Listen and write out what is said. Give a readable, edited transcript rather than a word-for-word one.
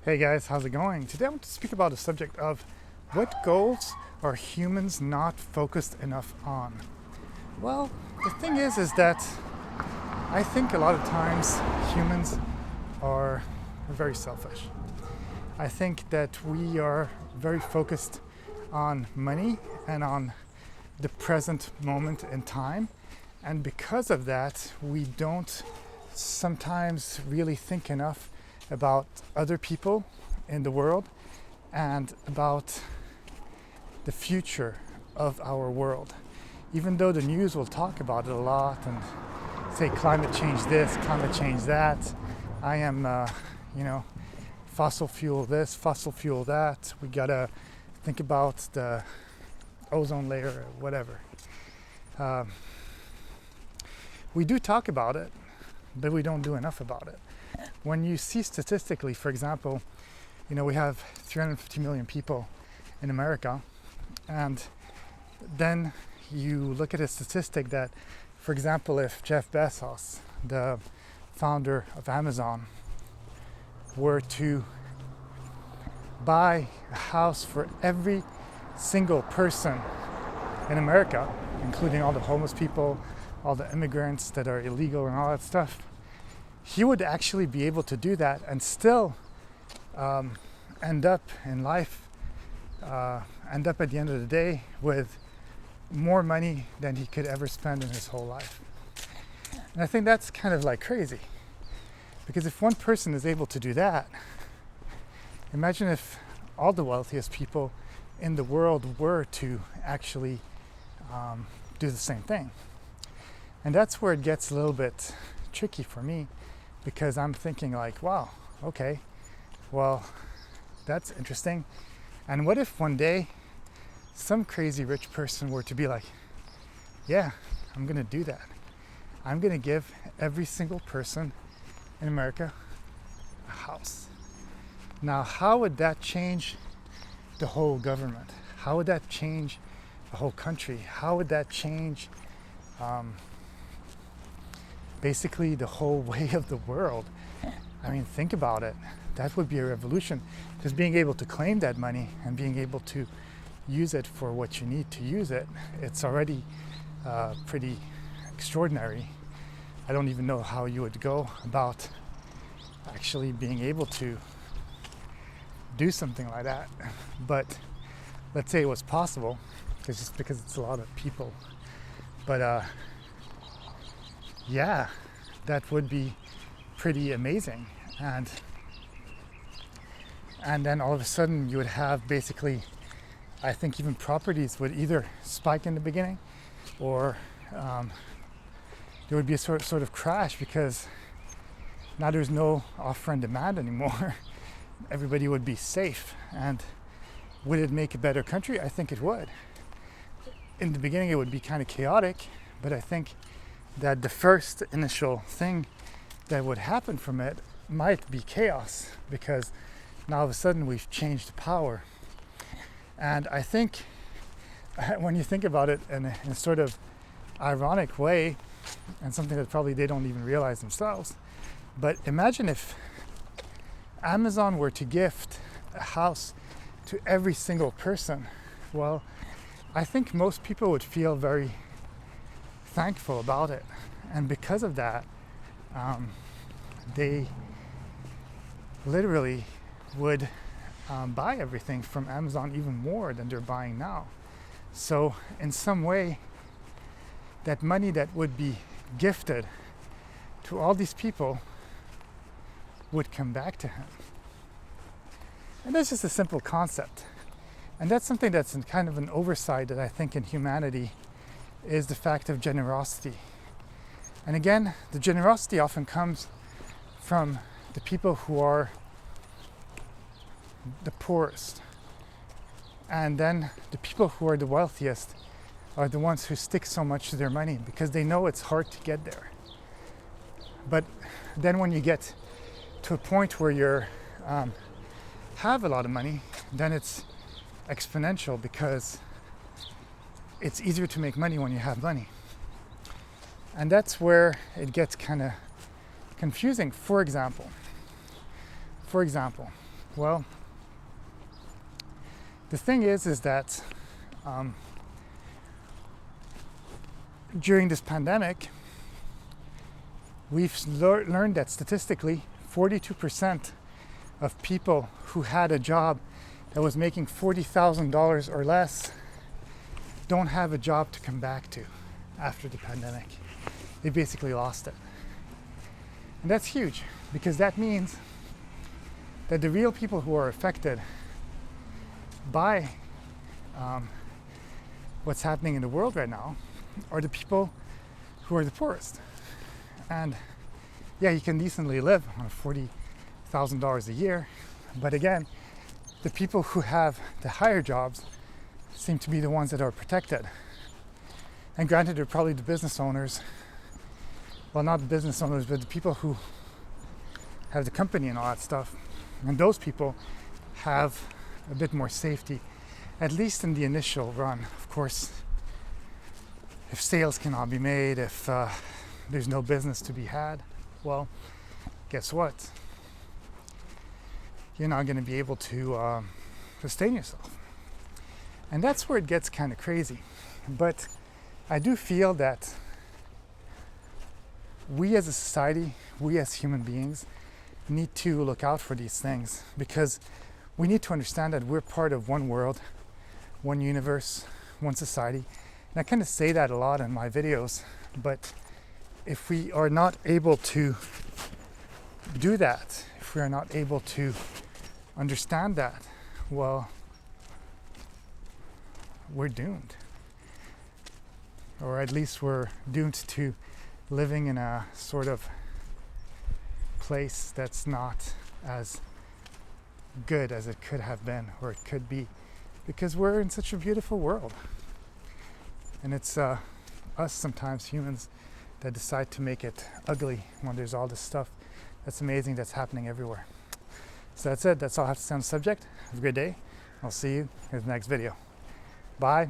Hey guys, how's it going? Today I want to speak about the subject of what goals are humans not focused enough on? Well, the thing is that I think a lot of times humans are very selfish. I think that we are very focused on money and on the present moment in time. And because of that, we don't sometimes really think enough about other people in the world and about the future of our world. Even though the news will talk about it a lot and say climate change this, climate change that, I am, fossil fuel this, fossil fuel that. We gotta think about the ozone layer or whatever. We do talk about it, but we don't do enough about it. When you see statistically, for example, we have 350 million people in America, and then you look at a statistic that, for example, if Jeff Bezos, the founder of Amazon, were to buy a house for every single person in America, including all the homeless people, all the immigrants that are illegal and all that stuff, he would actually be able to do that and still end up in life, end up at the end of the day with more money than he could ever spend in his whole life. And I think that's kind of like crazy, because if one person is able to do that, imagine if all the wealthiest people in the world were to actually do the same thing. And that's where it gets a little bit tricky for me, because I'm thinking like, wow, okay, well, that's interesting. And what if one day some crazy rich person were to be like, yeah, I'm gonna do that. I'm gonna give every single person in America a house. Now, how would that change the whole government? How would that change the whole country? How would that change basically the whole way of the world? I mean, think about it. That would be a revolution, because being able to claim that money and being able to use it for what you need to use it, it's already pretty extraordinary. I don't even know how you would go about actually being able to do something like that. But let's say it was possible, just because it's a lot of people. But yeah, that would be pretty amazing. And then all of a sudden you would have basically, I think even properties would either spike in the beginning, or there would be a sort of crash, because now there's no offer and demand anymore. Everybody would be safe. And would it make a better country? I think it would. In the beginning it would be kind of chaotic, but I think that the first initial thing that would happen from it might be chaos, because now all of a sudden we've changed the power. And I think when you think about it in a sort of ironic way, and something that probably they don't even realize themselves, but imagine if Amazon were to gift a house to every single person. Well, I think most people would feel very thankful about it. And because of that, they literally would buy everything from Amazon even more than they're buying now. So in some way, that money that would be gifted to all these people would come back to him. And that's just a simple concept. And that's something that's kind of an oversight that I think in humanity is the fact of generosity. And again, the generosity often comes from the people who are the poorest. And then the people who are the wealthiest are the ones who stick so much to their money, because they know it's hard to get there. But then when you get to a point where you have a lot of money, then it's exponential, because it's easier to make money when you have money. And that's where it gets kind of confusing. For example, Well, the thing is that during this pandemic, we've learned that statistically 42% of people who had a job that was making $40,000 or less don't have a job to come back to after the pandemic. They basically lost it. And that's huge, because that means that the real people who are affected by what's happening in the world right now are the people who are the poorest. And yeah, you can decently live on $40,000 a year, but again, the people who have the higher jobs seem to be the ones that are protected. And granted, they're probably the business owners, well, not the business owners, but the people who have the company and all that stuff. And those people have a bit more safety, at least in the initial run. Of course, if sales cannot be made, if there's no business to be had, well, guess what? You're not going to be able to sustain yourself. And that's where it gets kind of crazy. But I do feel that we as a society, we as human beings, need to look out for these things, because we need to understand that we're part of one world, one universe, one society. And I kind of say that a lot in my videos, but if we are not able to do that, if we are not able to understand that, well, we're doomed. Or at least we're doomed to living in a sort of place that's not as good as it could have been or it could be, because we're in such a beautiful world. And it's us sometimes, humans, that decide to make it ugly when there's all this stuff that's amazing that's happening everywhere. So that's it. That's all I have to say on the subject. Have a great day. I'll see you in the next video. Bye.